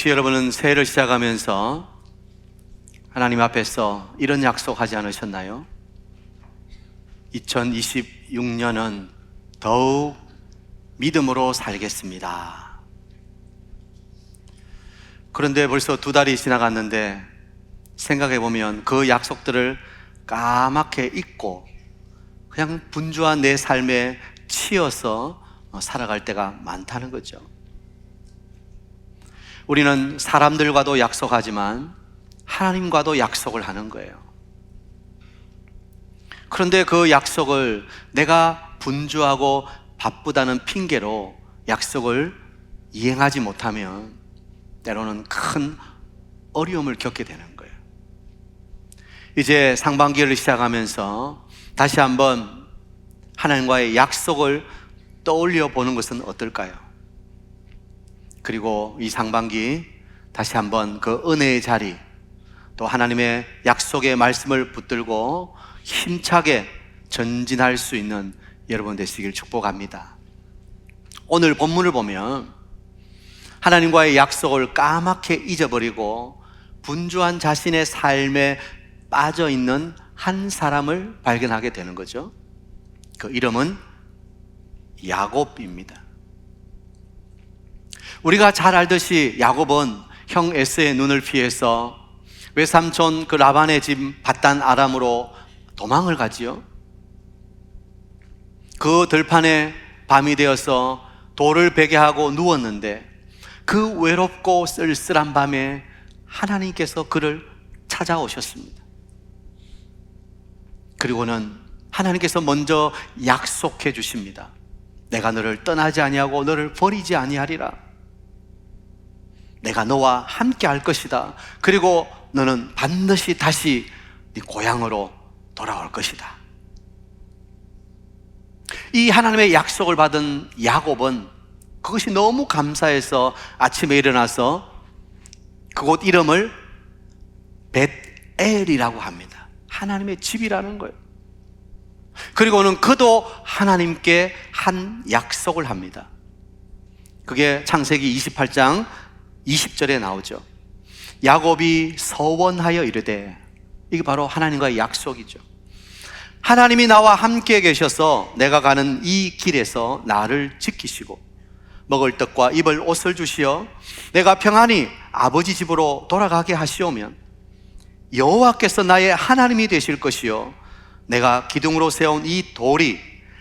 혹시 여러분은 새해를 시작하면서 하나님 앞에서 이런 약속하지 않으셨나요? 2026년은 더욱 믿음으로 살겠습니다. 그런데 벌써 2달이 지나갔는데 생각해보면 그 약속들을 까맣게 잊고 그냥 분주한 내 삶에 치여서 살아갈 때가 많다는 거죠. 우리는 사람들과도 약속하지만 하나님과도 약속을 하는 거예요. 그런데 그 약속을 내가 분주하고 바쁘다는 핑계로 약속을 이행하지 못하면 때로는 큰 어려움을 겪게 되는 거예요. 이제 상반기를 시작하면서 다시 한번 하나님과의 약속을 떠올려 보는 것은 어떨까요? 그리고 이 상반기 다시 한번 그 은혜의 자리, 또 하나님의 약속의 말씀을 붙들고 힘차게 전진할 수 있는 여러분 되시길 축복합니다. 오늘 본문을 보면 하나님과의 약속을 까맣게 잊어버리고 분주한 자신의 삶에 빠져 있는 한 사람을 발견하게 되는 거죠. 그 이름은 야곱입니다. 우리가 잘 알듯이 야곱은 형 에서의 눈을 피해서 외삼촌 그 라반의 집 밧단 아람으로 도망을 가지요. 그 들판에 밤이 되어서 돌을 베게 하고 누웠는데 그 외롭고 쓸쓸한 밤에 하나님께서 그를 찾아오셨습니다. 그리고는 하나님께서 먼저 약속해 주십니다. 내가 너를 떠나지 아니하고 너를 버리지 아니하리라. 내가 너와 함께 할 것이다. 그리고 너는 반드시 다시 네 고향으로 돌아올 것이다. 이 하나님의 약속을 받은 야곱은 그것이 너무 감사해서 아침에 일어나서 그곳 이름을 벳엘이라고 합니다. 하나님의 집이라는 거예요. 그리고는 그도 하나님께 한 약속을 합니다. 그게 창세기 28장 20절에 나오죠. 야곱이 서원하여 이르되, 이게 바로 하나님과의 약속이죠. 하나님이 나와 함께 계셔서 내가 가는 이 길에서 나를 지키시고 먹을 떡과 입을 옷을 주시어 내가 평안히 아버지 집으로 돌아가게 하시오면 여호와께서 나의 하나님이 되실 것이요 내가 기둥으로 세운 이 돌이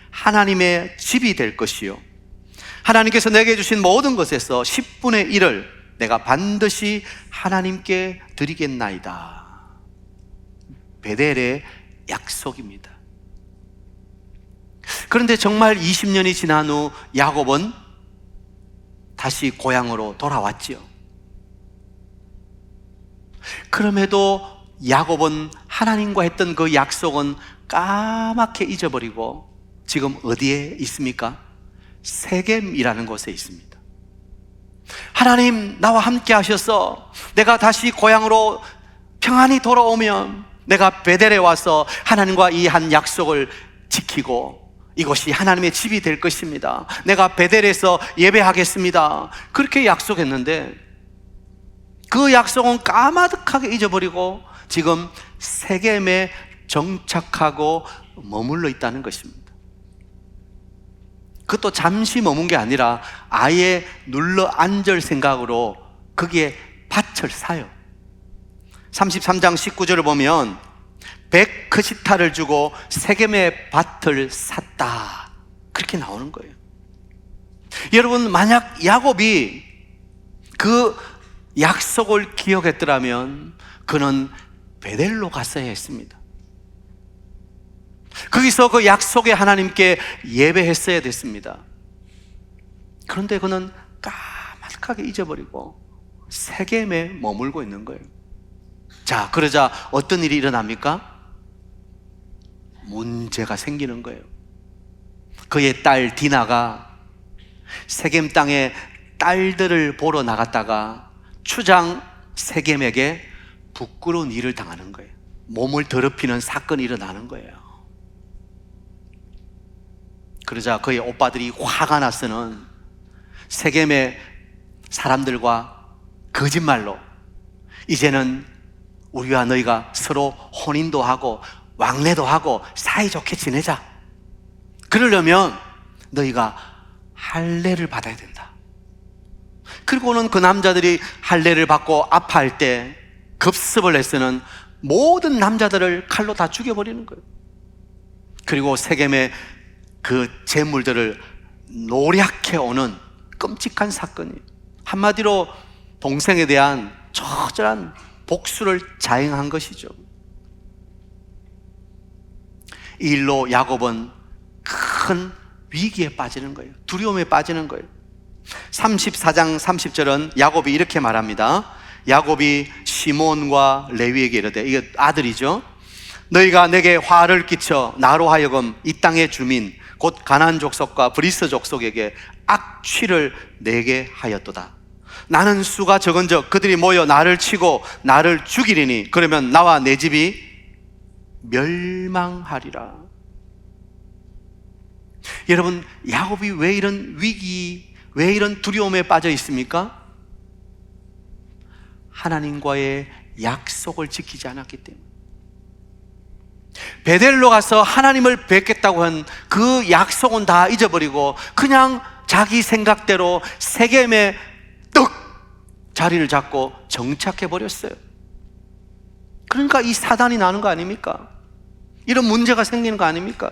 하나님의 집이 될 것이요 하나님께서 내게 주신 모든 것에서 10분의 1을 내가 반드시 하나님께 드리겠나이다. 베델의 약속입니다. 그런데 정말 20년이 지난 후 야곱은 다시 고향으로 돌아왔지요. 그럼에도 야곱은 하나님과 했던 그 약속은 까맣게 잊어버리고 지금 어디에 있습니까? 세겜이라는 곳에 있습니다. 하나님 나와 함께 하셔서 내가 다시 고향으로 평안히 돌아오면 내가 베델에 와서 하나님과 이 한 약속을 지키고 이곳이 하나님의 집이 될 것입니다. 내가 베델에서 예배하겠습니다. 그렇게 약속했는데 그 약속은 까마득하게 잊어버리고 지금 세겜에 정착하고 머물러 있다는 것입니다. 그것도 잠시 머문 게 아니라 아예 눌러 앉을 생각으로 거기에 밭을 사요. 33장 19절을 보면 100크시타를 주고 세겜의 밭을 샀다. 그렇게 나오는 거예요. 여러분, 만약 야곱이 그 약속을 기억했더라면 그는 베델로 갔어야 했습니다. 거기서 그 약속의 하나님께 예배했어야 됐습니다. 그런데 그는 까맣게 잊어버리고 세겜에 머물고 있는 거예요. 자, 그러자 어떤 일이 일어납니까? 문제가 생기는 거예요. 그의 딸 디나가 세겜 땅에 딸들을 보러 나갔다가 추장 세겜에게 부끄러운 일을 당하는 거예요. 몸을 더럽히는 사건이 일어나는 거예요. 그러자 그의 오빠들이 화가 나서는 세겜의 사람들과 거짓말로 이제는 우리와 너희가 서로 혼인도 하고 왕래도 하고 사이좋게 지내자. 그러려면 너희가 할례를 받아야 된다. 그리고는 그 남자들이 할례를 받고 아파할 때 급습을 해서는 모든 남자들을 칼로 다 죽여버리는 거예요. 그리고 세겜의 그 재물들을 노략해 오는 끔찍한 사건이에요. 한마디로 동생에 대한 처절한 복수를 자행한 것이죠. 이 일로 야곱은 큰 위기에 빠지는 거예요. 두려움에 빠지는 거예요. 34장 30절은 야곱이 이렇게 말합니다. 야곱이 시몬과 레위에게 이르되, 이게 아들이죠. 너희가 내게 화를 끼쳐 나로 하여금 이 땅의 주민 곧 가나안 족속과 브리스 족속에게 악취를 내게 하였도다. 나는 수가 적은즉 그들이 모여 나를 치고 나를 죽이리니 그러면 나와 내 집이 멸망하리라. 여러분, 야곱이 왜 이런 위기, 왜 이런 두려움에 빠져 있습니까? 하나님과의 약속을 지키지 않았기 때문에. 베델로 가서 하나님을 뵙겠다고 한 그 약속은 다 잊어버리고 그냥 자기 생각대로 세겜에 떡 자리를 잡고 정착해 버렸어요. 그러니까 이 사단이 나는 거 아닙니까? 이런 문제가 생기는 거 아닙니까?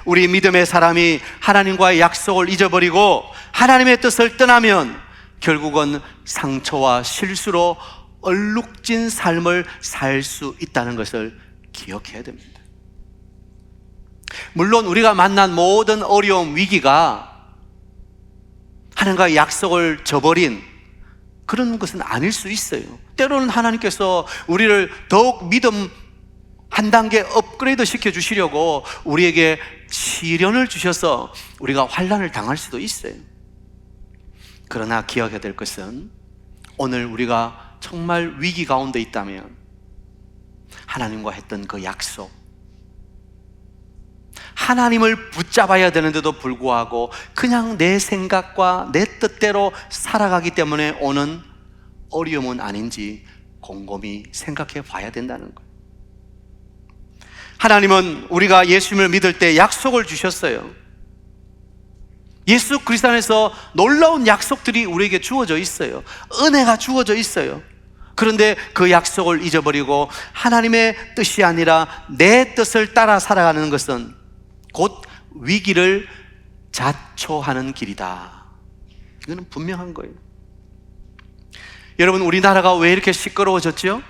우리 믿음의 사람이 하나님과의 약속을 잊어버리고 하나님의 뜻을 떠나면 결국은 상처와 실수로 얼룩진 삶을 살 수 있다는 것을 기억해야 됩니다. 물론 우리가 만난 모든 어려움, 위기가 하나님과의 약속을 저버린 그런 것은 아닐 수 있어요. 때로는 하나님께서 우리를 더욱 믿음 한 단계 업그레이드 시켜주시려고 우리에게 시련을 주셔서 우리가 환난을 당할 수도 있어요. 그러나 기억해야 될 것은 오늘 우리가 정말 위기 가운데 있다면 하나님과 했던 그 약속, 하나님을 붙잡아야 되는데도 불구하고 그냥 내 생각과 내 뜻대로 살아가기 때문에 오는 어려움은 아닌지 곰곰이 생각해 봐야 된다는 거예요. 하나님은 우리가 예수님을 믿을 때 약속을 주셨어요. 예수 그리스도 안에서 놀라운 약속들이 우리에게 주어져 있어요. 은혜가 주어져 있어요. 그런데 그 약속을 잊어버리고 하나님의 뜻이 아니라 내 뜻을 따라 살아가는 것은 곧 위기를 자초하는 길이다. 이거는 분명한 거예요. 여러분, 우리나라가 왜 이렇게 시끄러워졌죠?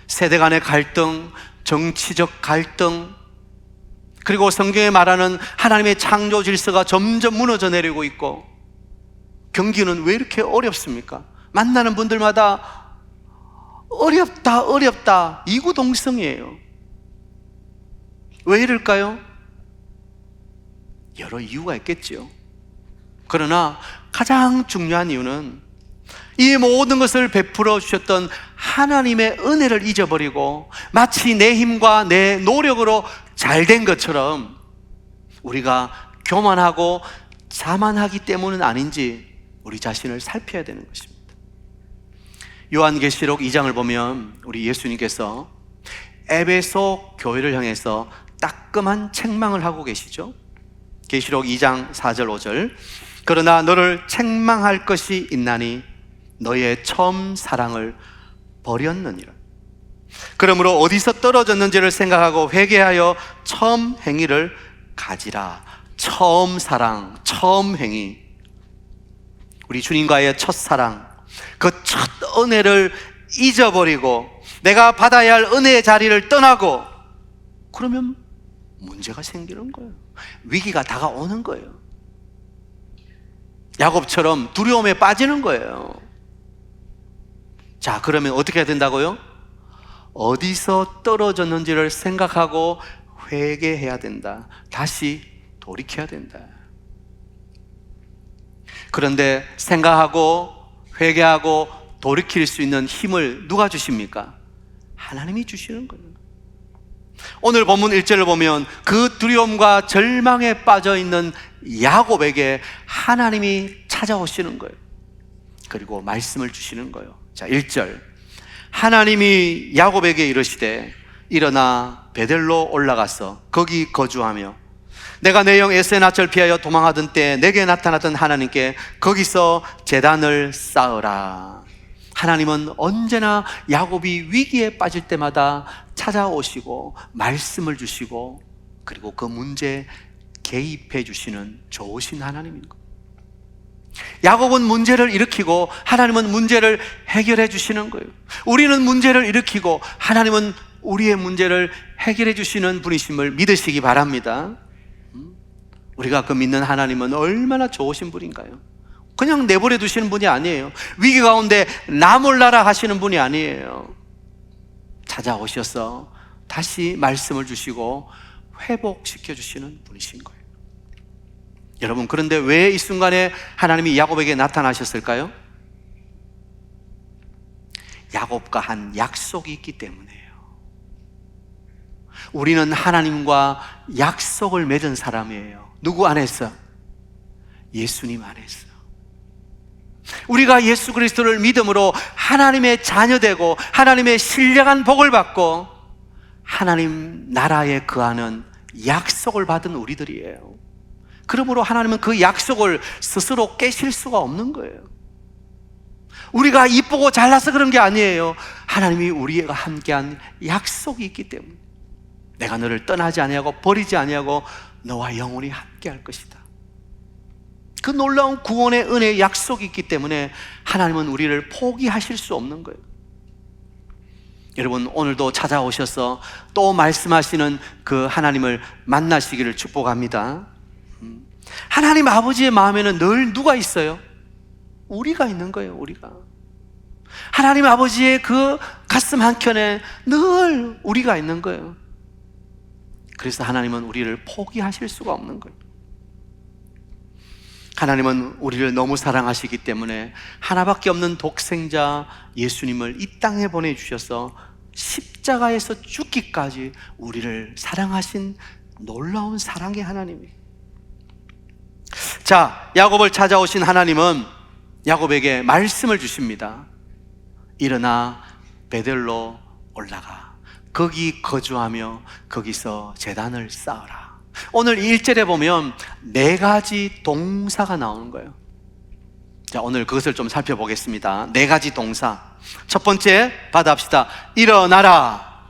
세대 간의 갈등, 정치적 갈등, 그리고 성경에 말하는 하나님의 창조 질서가 점점 무너져 내리고 있고, 경기는 왜 이렇게 어렵습니까? 만나는 분들마다 어렵다 이구동성이에요. 왜 이럴까요? 여러 이유가 있겠죠. 그러나 가장 중요한 이유는 이 모든 것을 베풀어 주셨던 하나님의 은혜를 잊어버리고 마치 내 힘과 내 노력으로 잘된 것처럼 우리가 교만하고 자만하기 때문은 아닌지 우리 자신을 살펴야 되는 것입니다. 요한계시록 2장을 보면 우리 예수님께서 에베소 교회를 향해서 따끔한 책망을 하고 계시죠. 계시록 2장 4절 5절 그러나 너를 책망할 것이 있나니 너의 처음 사랑을 버렸느니라. 그러므로 어디서 떨어졌는지를 생각하고 회개하여 처음 행위를 가지라. 처음 사랑, 처음 행위, 우리 주님과의 첫사랑, 그 첫 은혜를 잊어버리고 내가 받아야 할 은혜의 자리를 떠나고 그러면 문제가 생기는 거예요. 위기가 다가오는 거예요. 야곱처럼 두려움에 빠지는 거예요. 자, 그러면 어떻게 해야 된다고요? 어디서 떨어졌는지를 생각하고 회개해야 된다. 다시 돌이켜야 된다. 그런데 생각하고 회개하고 돌이킬 수 있는 힘을 누가 주십니까? 하나님이 주시는 거예요. 오늘 본문 1절을 보면 그 두려움과 절망에 빠져 있는 야곱에게 하나님이 찾아오시는 거예요. 그리고 말씀을 주시는 거예요. 자, 1절. 하나님이 야곱에게 이르시되 일어나 베델로 올라가서 거기 거주하며 내가 내 영 에서의 낯을 피하여 도망하던 때 내게 나타났던 하나님께 거기서 제단을 쌓으라. 하나님은 언제나 야곱이 위기에 빠질 때마다 찾아오시고 말씀을 주시고 그리고 그 문제에 개입해 주시는 좋으신 하나님인 거예요. 야곱은 문제를 일으키고 하나님은 문제를 해결해 주시는 거예요. 우리는 문제를 일으키고 하나님은 우리의 문제를 해결해 주시는 분이심을 믿으시기 바랍니다. 우리가 그 믿는 하나님은 얼마나 좋으신 분인가요? 그냥 내버려 두시는 분이 아니에요. 위기 가운데 나 몰라라 하시는 분이 아니에요. 찾아오셔서 다시 말씀을 주시고 회복시켜 주시는 분이신 거예요. 여러분, 그런데 왜 이 순간에 하나님이 야곱에게 나타나셨을까요? 야곱과 한 약속이 있기 때문이에요. 우리는 하나님과 약속을 맺은 사람이에요. 누구 안에서? 예수님 안에서. 우리가 예수 그리스도를 믿음으로 하나님의 자녀되고 하나님의 신령한 복을 받고 하나님 나라에 거하는 약속을 받은 우리들이에요. 그러므로 하나님은 그 약속을 스스로 깨실 수가 없는 거예요. 우리가 이쁘고 잘나서 그런 게 아니에요. 하나님이 우리와 함께한 약속이 있기 때문에 내가 너를 떠나지 아니하고 버리지 아니하고 너와 영원히 함께할 것이다. 그 놀라운 구원의 은혜의 약속이 있기 때문에 하나님은 우리를 포기하실 수 없는 거예요. 여러분, 오늘도 찾아오셔서 또 말씀하시는 그 하나님을 만나시기를 축복합니다. 하나님 아버지의 마음에는 늘 누가 있어요? 우리가 있는 거예요. 우리가. 하나님 아버지의 그 가슴 한켠에 늘 우리가 있는 거예요. 그래서 하나님은 우리를 포기하실 수가 없는 거예요. 하나님은 우리를 너무 사랑하시기 때문에 하나밖에 없는 독생자 예수님을 이 땅에 보내주셔서 십자가에서 죽기까지 우리를 사랑하신 놀라운 사랑의 하나님이에요. 자, 야곱을 찾아오신 하나님은 야곱에게 말씀을 주십니다. 일어나 베델로 올라가 거기 거주하며 거기서 제단을 쌓으라. 오늘 1절에 보면 4가지 동사가 나오는 거예요. 자, 오늘 그것을 좀 살펴보겠습니다. 4가지 동사. 첫 번째 받아합시다. 일어나라.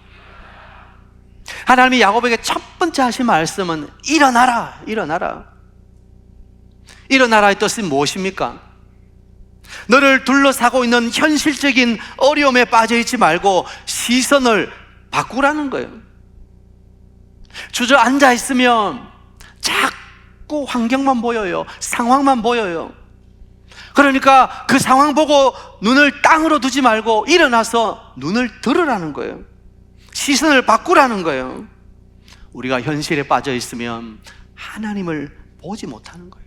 하나님이 야곱에게 첫 번째 하신 말씀은 일어나라. 일어나라. 일어나라의 뜻은 무엇입니까? 너를 둘러싸고 있는 현실적인 어려움에 빠져있지 말고 시선을 바꾸라는 거예요. 주저앉아 있으면 자꾸 환경만 보여요. 상황만 보여요. 그러니까 그 상황 보고 눈을 땅으로 두지 말고 일어나서 눈을 들으라는 거예요. 시선을 바꾸라는 거예요. 우리가 현실에 빠져 있으면 하나님을 보지 못하는 거예요.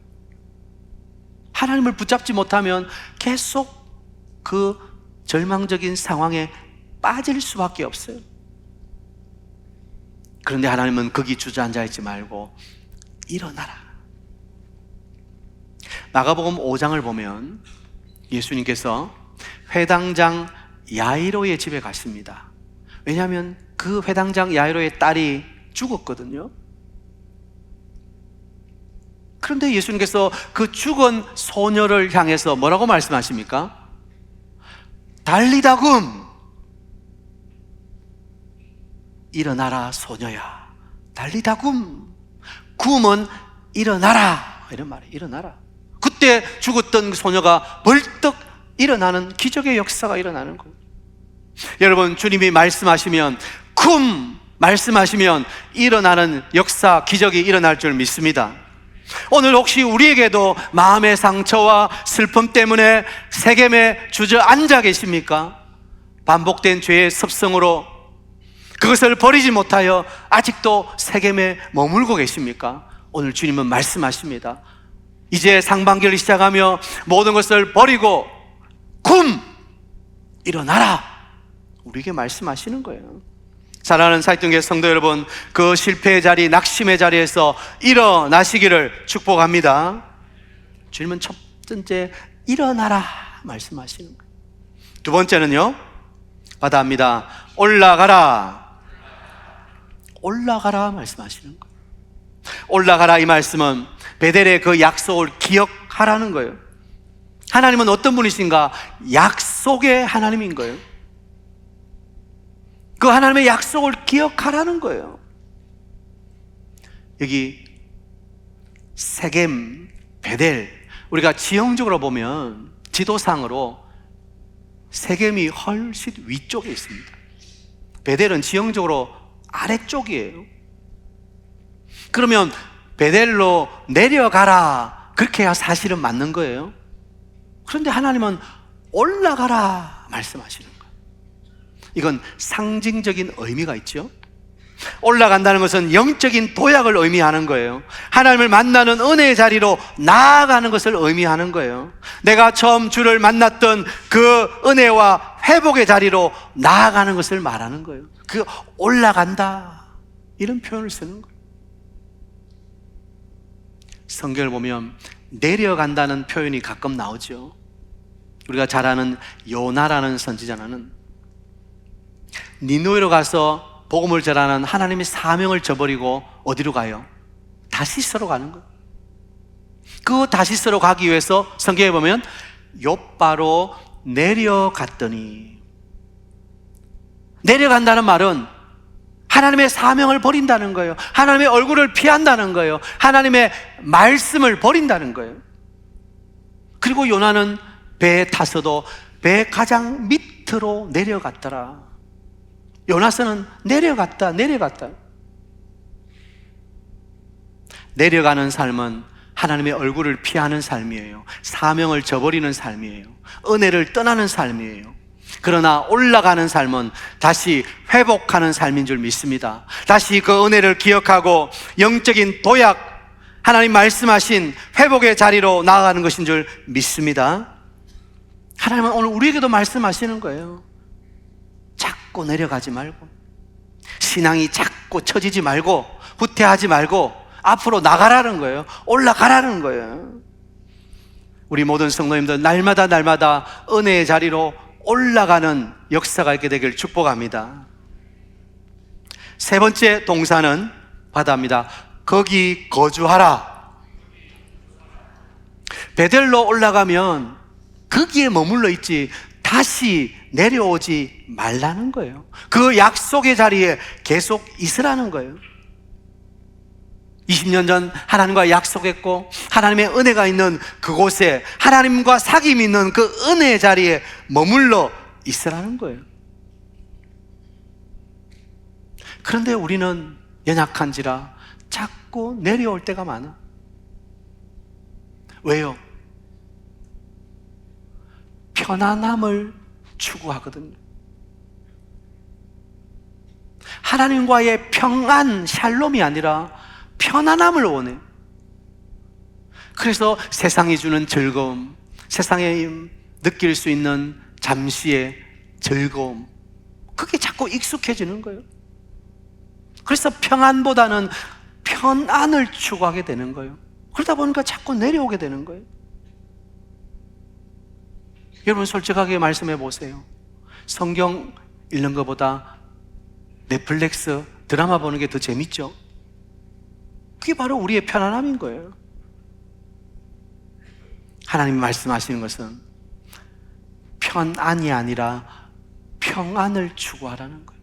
하나님을 붙잡지 못하면 계속 그 절망적인 상황에 빠질 수밖에 없어요. 그런데 하나님은 거기 주저앉아 있지 말고 일어나라. 마가복음 5장을 보면 예수님께서 회당장 야이로의 집에 가십니다. 왜냐하면 그 회당장 야이로의 딸이 죽었거든요. 그런데 예수님께서 그 죽은 소녀를 향해서 뭐라고 말씀하십니까? 달리다굼, 일어나라 소녀야. 달리다굼. 굼은 일어나라 이런 말이에요. 일어나라. 그때 죽었던 소녀가 벌떡 일어나는 기적의 역사가 일어나는 거예요. 여러분, 주님이 말씀하시면 굼 말씀하시면 일어나는 역사, 기적이 일어날 줄 믿습니다. 오늘 혹시 우리에게도 마음의 상처와 슬픔 때문에 세겜에 주저앉아 계십니까? 반복된 죄의 습성으로 그것을 버리지 못하여 아직도 세겜에 머물고 계십니까? 오늘 주님은 말씀하십니다. 이제 상반기를 시작하며 모든 것을 버리고 굼! 일어나라! 우리에게 말씀하시는 거예요. 사랑하는 사역동교회 성도 여러분, 그 실패의 자리, 낙심의 자리에서 일어나시기를 축복합니다. 주님은 첫 번째 일어나라 말씀하시는 거예요. 두 번째는요, 바다입니다. 올라가라. 올라가라 말씀하시는 거예요. 올라가라 이 말씀은 베델의 그 약속을 기억하라는 거예요. 하나님은 어떤 분이신가? 약속의 하나님인 거예요. 그 하나님의 약속을 기억하라는 거예요. 여기 세겜, 베델, 우리가 지형적으로 보면 지도상으로 세겜이 훨씬 위쪽에 있습니다. 베델은 지형적으로 아래쪽이에요. 그러면 베델로 내려가라, 그렇게 해야 사실은 맞는 거예요. 그런데 하나님은 올라가라 말씀하시는 거예요. 이건 상징적인 의미가 있죠. 올라간다는 것은 영적인 도약을 의미하는 거예요. 하나님을 만나는 은혜의 자리로 나아가는 것을 의미하는 거예요. 내가 처음 주를 만났던 그 은혜와 회복의 자리로 나아가는 것을 말하는 거예요. 그 올라간다, 이런 표현을 쓰는 거예요. 성경을 보면 내려간다는 표현이 가끔 나오죠. 우리가 잘 아는 요나라는 선지자는 니느웨로 가서 복음을 전하는 하나님의 사명을 저버리고 어디로 가요? 다시스로 가는 거예요. 그 다시스로 가기 위해서 성경에 보면 욥바로 내려갔더니, 내려간다는 말은 하나님의 사명을 버린다는 거예요. 하나님의 얼굴을 피한다는 거예요. 하나님의 말씀을 버린다는 거예요. 그리고 요나는 배에 타서도 배 가장 밑으로 내려갔더라. 요나서는 내려갔다. 내려가는 삶은 하나님의 얼굴을 피하는 삶이에요. 사명을 저버리는 삶이에요. 은혜를 떠나는 삶이에요. 그러나 올라가는 삶은 다시 회복하는 삶인 줄 믿습니다. 다시 그 은혜를 기억하고 영적인 도약, 하나님 말씀하신 회복의 자리로 나아가는 것인 줄 믿습니다. 하나님은 오늘 우리에게도 말씀하시는 거예요. 자꾸 내려가지 말고, 신앙이 자꾸 처지지 말고, 후퇴하지 말고 앞으로 나가라는 거예요. 올라가라는 거예요. 우리 모든 성도님들 날마다 은혜의 자리로 올라가는 역사가 있게 되길 축복합니다. 세 번째 동사는 바다입니다. 거기 거주하라. 베델로 올라가면 거기에 머물러 있지 다시 내려오지 말라는 거예요. 그 약속의 자리에 계속 있으라는 거예요. 20년 전 하나님과 약속했고 하나님의 은혜가 있는 그곳에, 하나님과 사귐이 있는 그 은혜의 자리에 머물러 있으라는 거예요. 그런데 우리는 연약한지라 자꾸 내려올 때가 많아. 왜요? 편안함을 추구하거든요. 하나님과의 평안, 샬롬이 아니라 편안함을 원해. 그래서 세상이 주는 즐거움, 세상에 느낄 수 있는 잠시의 즐거움, 그게 자꾸 익숙해지는 거예요. 그래서 평안보다는 편안을 추구하게 되는 거예요. 그러다 보니까 자꾸 내려오게 되는 거예요. 여러분 솔직하게 말씀해 보세요. 성경 읽는 것보다 넷플릭스 드라마 보는 게 더 재밌죠? 그게 바로 우리의 편안함인 거예요. 하나님이 말씀하시는 것은 편안이 아니라 평안을 추구하라는 거예요.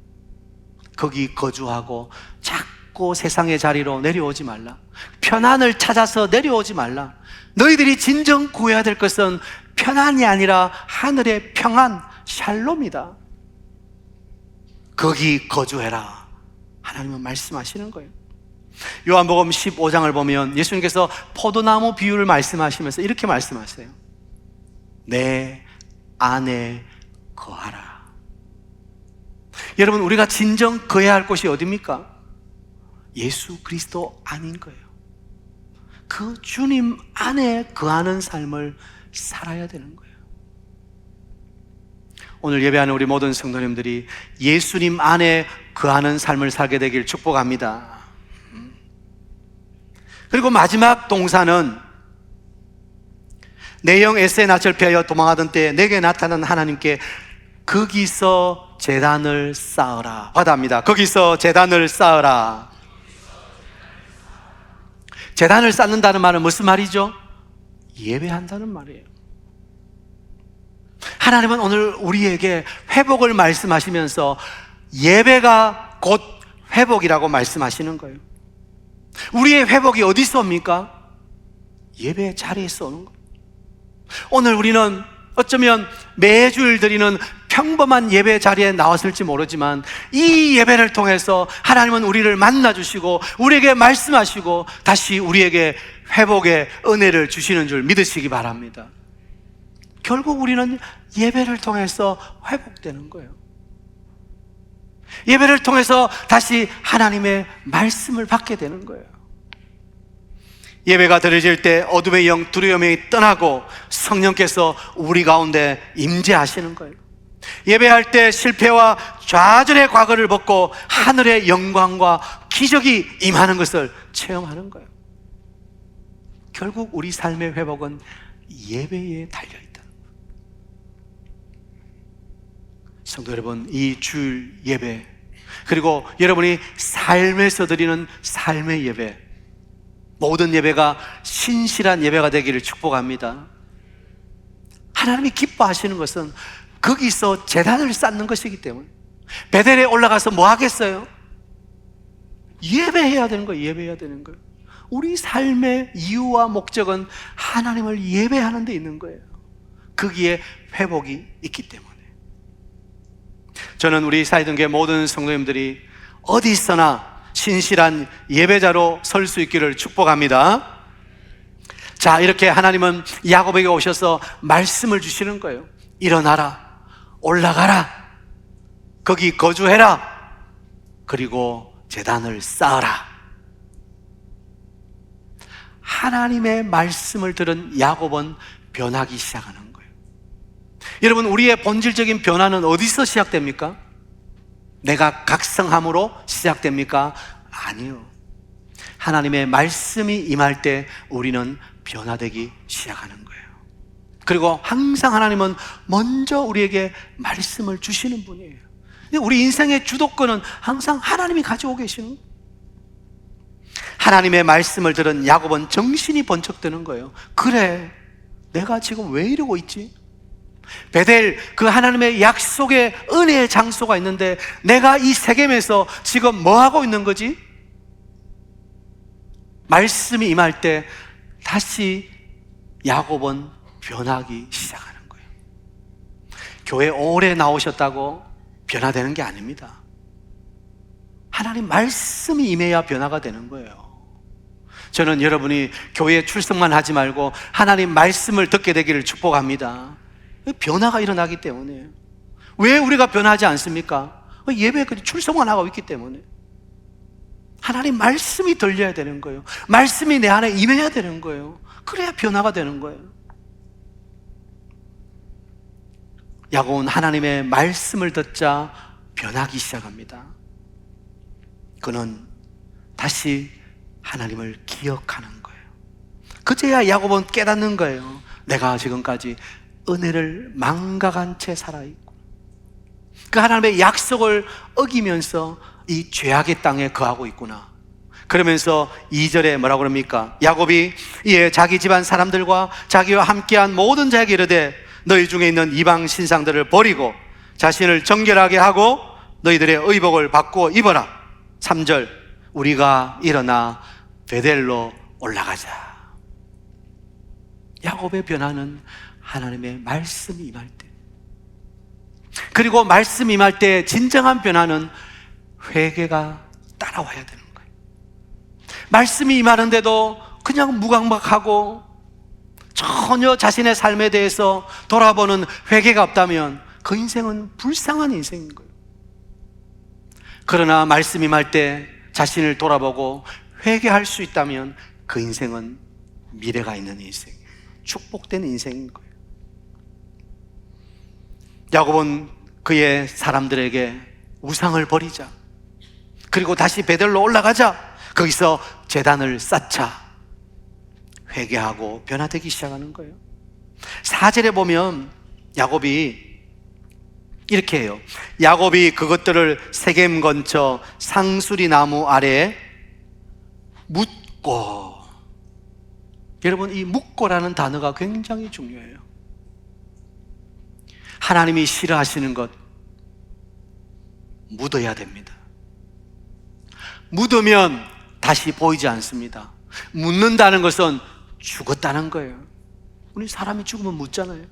거기 거주하고 자꾸 세상의 자리로 내려오지 말라. 편안을 찾아서 내려오지 말라. 너희들이 진정 구해야 될 것은 편안이 아니라 하늘의 평안, 샬롬이다. 거기 거주해라. 하나님은 말씀하시는 거예요. 요한복음 15장을 보면 예수님께서 포도나무 비유를 말씀하시면서 이렇게 말씀하세요. 내 안에 거하라. 여러분, 우리가 진정 거해야 할 곳이 어디입니까? 예수 그리스도 안인 거예요. 그 주님 안에 거하는 삶을 살아야 되는 거예요. 오늘 예배하는 우리 모든 성도님들이 예수님 안에 거하는 삶을 살게 되길 축복합니다. 그리고 마지막 동사는 내 영 에세의 낯을 피하여 도망하던 때에 내게 나타난 하나님께 거기서 제단을 쌓으라. 받아합니다. 거기서 제단을 쌓으라. 제단을 쌓는다는 말은 무슨 말이죠? 예배한다는 말이에요. 하나님은 오늘 우리에게 회복을 말씀하시면서 예배가 곧 회복이라고 말씀하시는 거예요. 우리의 회복이 어디서 옵니까? 예배 자리에서 오는 거예요. 오늘 우리는 어쩌면 매주일 드리는 평범한 예배 자리에 나왔을지 모르지만 이 예배를 통해서 하나님은 우리를 만나주시고 우리에게 말씀하시고 다시 우리에게 회복의 은혜를 주시는 줄 믿으시기 바랍니다. 결국 우리는 예배를 통해서 회복되는 거예요. 예배를 통해서 다시 하나님의 말씀을 받게 되는 거예요. 예배가 드려질 때 어둠의 영, 두려움의 영이 떠나고 성령께서 우리 가운데 임재하시는 거예요. 예배할 때 실패와 좌절의 과거를 벗고 하늘의 영광과 기적이 임하는 것을 체험하는 거예요. 결국 우리 삶의 회복은 예배에 달려있다는 거예요. 성도 여러분, 이 주일 예배, 그리고 여러분이 삶에서 드리는 삶의 예배, 모든 예배가 신실한 예배가 되기를 축복합니다. 하나님이 기뻐하시는 것은 거기서 제단을 쌓는 것이기 때문에, 베델에 올라가서 뭐 하겠어요? 예배해야 되는 거예요. 예배해야 되는 거예요. 우리 삶의 이유와 목적은 하나님을 예배하는 데 있는 거예요. 거기에 회복이 있기 때문에. 저는 우리 사이등교회 모든 성도님들이 어디 있어나 신실한 예배자로 설 수 있기를 축복합니다. 자, 이렇게 하나님은 야곱에게 오셔서 말씀을 주시는 거예요. 일어나라, 올라가라, 거기 거주해라, 그리고 제단을 쌓아라. 하나님의 말씀을 들은 야곱은 변하기 시작하는 거예요. 여러분, 우리의 본질적인 변화는 어디서 시작됩니까? 내가 각성함으로 시작됩니까? 아니요. 하나님의 말씀이 임할 때 우리는 변화되기 시작하는 거예요. 그리고 항상 하나님은 먼저 우리에게 말씀을 주시는 분이에요. 우리 인생의 주도권은 항상 하나님이 가지고 계시는 거예요. 하나님의 말씀을 들은 야곱은 정신이 번쩍 드는 거예요. 그래, 내가 지금 왜 이러고 있지? 베델, 그 하나님의 약속의 은혜의 장소가 있는데 내가 이 세겜에서 지금 뭐 하고 있는 거지? 말씀이 임할 때 다시 야곱은 변하기 시작하는 거예요. 교회 오래 나오셨다고 변화되는 게 아닙니다. 하나님 말씀이 임해야 변화가 되는 거예요. 저는 여러분이 교회에 출석만 하지 말고 하나님 말씀을 듣게 되기를 축복합니다. 변화가 일어나기 때문에. 왜 우리가 변하지 않습니까? 예배에 출석만 하고 있기 때문에. 하나님 말씀이 들려야 되는 거예요. 말씀이 내 안에 임해야 되는 거예요. 그래야 변화가 되는 거예요. 야곱은 하나님의 말씀을 듣자 변하기 시작합니다. 그는 다시 하나님을 기억하는 거예요. 그제야 야곱은 깨닫는 거예요. 내가 지금까지 은혜를 망각한 채 살아있고 그 하나님의 약속을 어기면서 이 죄악의 땅에 거하고 있구나. 그러면서 2절에 뭐라고 그럽니까? 야곱이 이에 자기 집안 사람들과 자기와 함께한 모든 자에게 이르되 너희 중에 있는 이방 신상들을 버리고 자신을 정결하게 하고 너희들의 의복을 바꾸어 입어라. 3절, 우리가 일어나 베델로 올라가자. 야곱의 변화는 하나님의 말씀이 임할 때, 그리고 말씀이 임할 때 진정한 변화는 회개가 따라와야 되는 거예요. 말씀이 임하는데도 그냥 무감각하고 전혀 자신의 삶에 대해서 돌아보는 회개가 없다면 그 인생은 불쌍한 인생인 거예요. 그러나 말씀이 임할 때 자신을 돌아보고 회개할 수 있다면 그 인생은 미래가 있는 인생, 축복된 인생인 거예요. 야곱은 그의 사람들에게 우상을 버리자, 그리고 다시 베델로 올라가자, 거기서 제단을 쌓자, 회개하고 변화되기 시작하는 거예요. 4절에 보면 야곱이 이렇게 해요. 야곱이 그것들을 세겜 근처 상수리 나무 아래 묻고. 여러분, 이 묻고라는 단어가 굉장히 중요해요. 하나님이 싫어하시는 것, 묻어야 됩니다. 묻으면 다시 보이지 않습니다. 묻는다는 것은 죽었다는 거예요. 우리 사람이 죽으면 묻잖아요.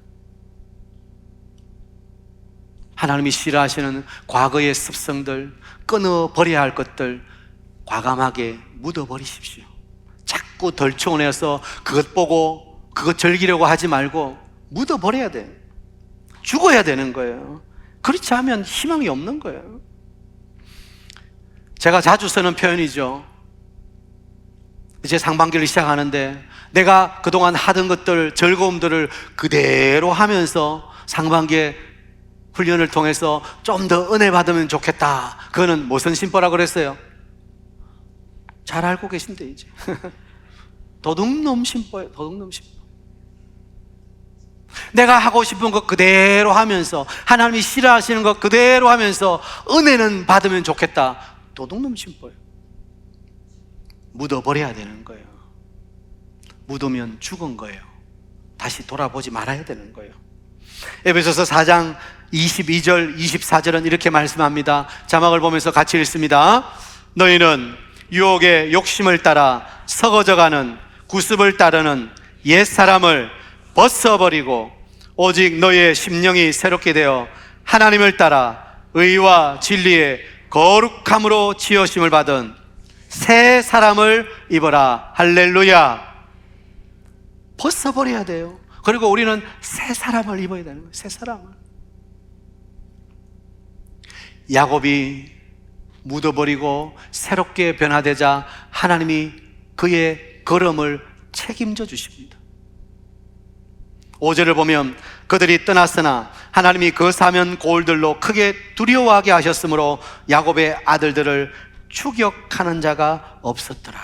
하나님이 싫어하시는 과거의 습성들, 끊어버려야 할 것들 과감하게 묻어버리십시오. 자꾸 덜쳐내서 그것 보고 그것 즐기려고 하지 말고 묻어버려야 돼요. 죽어야 되는 거예요. 그렇지 않으면 희망이 없는 거예요. 제가 자주 쓰는 표현이죠. 이제 상반기를 시작하는데 내가 그동안 하던 것들, 즐거움들을 그대로 하면서 상반기에 훈련을 통해서 좀 더 은혜 받으면 좋겠다. 그거는 무슨 심보라고 그랬어요? 잘 알고 계신데 이제 도둑놈 심보예요. 도둑놈 심보. 내가 하고 싶은 것 그대로 하면서, 하나님이 싫어하시는 것 그대로 하면서 은혜는 받으면 좋겠다. 도둑놈 심보예요. 묻어버려야 되는 거예요. 묻으면 죽은 거예요. 다시 돌아보지 말아야 되는 거예요. 에베소서 4장 22절 24절은 이렇게 말씀합니다. 자막을 보면서 같이 읽습니다. 너희는 유혹의 욕심을 따라 썩어져가는 구습을 따르는 옛사람을 벗어버리고 오직 너희의 심령이 새롭게 되어 하나님을 따라 의와 진리의 거룩함으로 지으심을 받은 새 사람을 입어라. 할렐루야. 벗어버려야 돼요. 그리고 우리는 새 사람을 입어야 되는 거예요. 새 사람을. 야곱이 묻어버리고 새롭게 변화되자 하나님이 그의 걸음을 책임져 주십니다. 5절을 보면 그들이 떠났으나 하나님이 그 사면 고울들로 크게 두려워하게 하셨으므로 야곱의 아들들을 추격하는 자가 없었더라.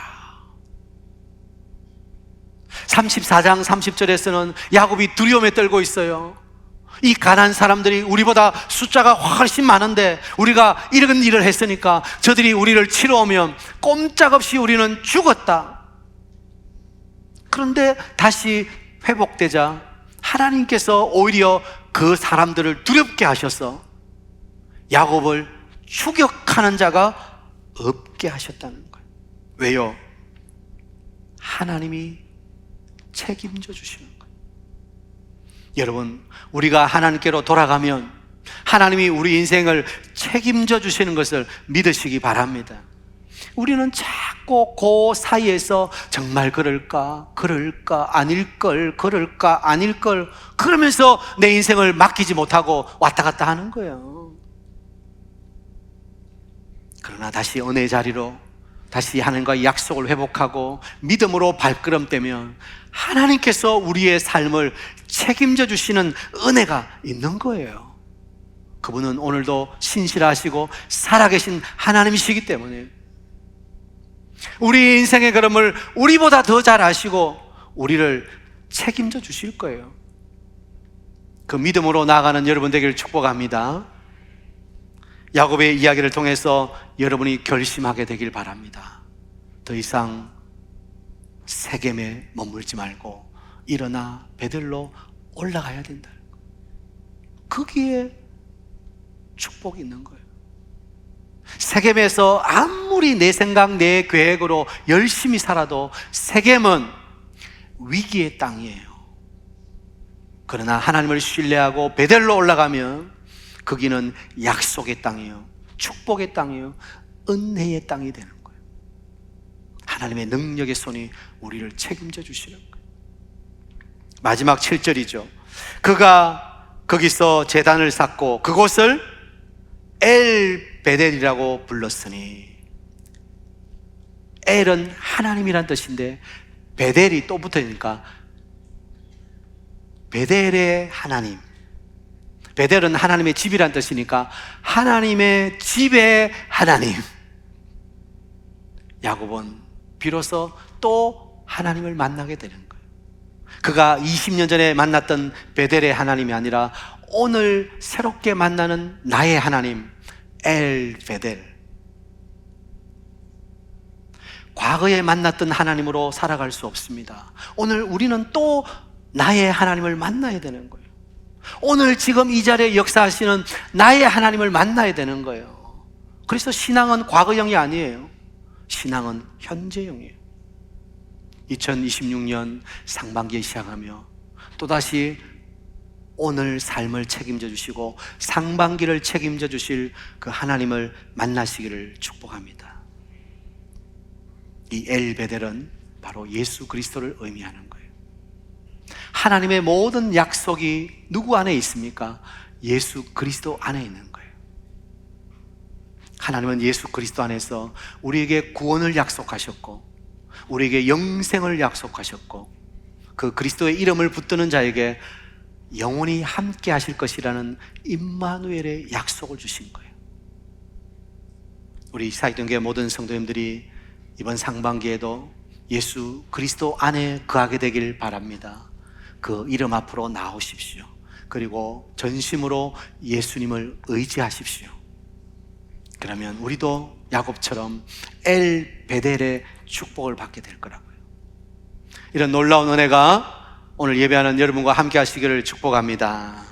34장 30절에서는 야곱이 두려움에 떨고 있어요. 이 가난한 사람들이 우리보다 숫자가 훨씬 많은데 우리가 이런 일을 했으니까 저들이 우리를 치러 오면 꼼짝없이 우리는 죽었다. 그런데 다시 회복되자 하나님께서 오히려 그 사람들을 두렵게 하셔서 야곱을 추격하는 자가 없게 하셨다는 거예요. 왜요? 하나님이 책임져 주시는 거예요. 여러분, 우리가 하나님께로 돌아가면 하나님이 우리 인생을 책임져 주시는 것을 믿으시기 바랍니다. 우리는 자꾸 그 사이에서 정말 그럴까 아닐걸, 그럴까 아닐걸 그러면서 내 인생을 맡기지 못하고 왔다 갔다 하는 거예요. 그러나 다시 은혜의 자리로 다시 하나님과의 약속을 회복하고 믿음으로 발걸음 떼면 하나님께서 우리의 삶을 책임져 주시는 은혜가 있는 거예요. 그분은 오늘도 신실하시고 살아계신 하나님이시기 때문에 우리 인생의 걸음을 우리보다 더 잘 아시고 우리를 책임져 주실 거예요. 그 믿음으로 나아가는 여러분 되기를 축복합니다. 야곱의 이야기를 통해서 여러분이 결심하게 되길 바랍니다. 더 이상 세겜에 머물지 말고 일어나 베들로 올라가야 된다. 거기에 축복이 있는 거예요. 세겜에서 아무리 내 생각, 내 계획으로 열심히 살아도 세겜은 위기의 땅이에요. 그러나 하나님을 신뢰하고 베델로 올라가면 거기는 약속의 땅이에요. 축복의 땅이에요. 은혜의 땅이 되는 거예요. 하나님의 능력의 손이 우리를 책임져 주시는 거예요. 마지막 7절이죠. 그가 거기서 제단을 쌓고 그곳을 엘 베델이라고 불렀으니, 엘은 하나님이란 뜻인데 베델이 또 붙으니까 베델의 하나님, 베델은 하나님의 집이란 뜻이니까 하나님의 집의 하나님. 야곱은 비로소 또 하나님을 만나게 되는 거예요. 그가 20년 전에 만났던 베델의 하나님이 아니라 오늘 새롭게 만나는 나의 하나님, 엘 베델. 과거에 만났던 하나님으로 살아갈 수 없습니다. 오늘 우리는 또 나의 하나님을 만나야 되는 거예요. 오늘 지금 이 자리에 역사하시는 나의 하나님을 만나야 되는 거예요. 그래서 신앙은 과거형이 아니에요. 신앙은 현재형이에요. 2026년 상반기에 시작하며 또다시 오늘 삶을 책임져 주시고 상반기를 책임져 주실 그 하나님을 만나시기를 축복합니다. 이 엘베델은 바로 예수 그리스도를 의미하는 거예요. 하나님의 모든 약속이 누구 안에 있습니까? 예수 그리스도 안에 있는 거예요. 하나님은 예수 그리스도 안에서 우리에게 구원을 약속하셨고 우리에게 영생을 약속하셨고 그 그리스도의 이름을 붙드는 자에게 영원히 함께 하실 것이라는 임마누엘의 약속을 주신 거예요. 우리 사이동교회 모든 성도님들이 이번 상반기에도 예수 그리스도 안에 거하게 되길 바랍니다. 그 이름 앞으로 나오십시오. 그리고 전심으로 예수님을 의지하십시오. 그러면 우리도 야곱처럼 엘 베델의 축복을 받게 될 거라고요. 이런 놀라운 은혜가 오늘 예배하는 여러분과 함께 하시기를 축복합니다.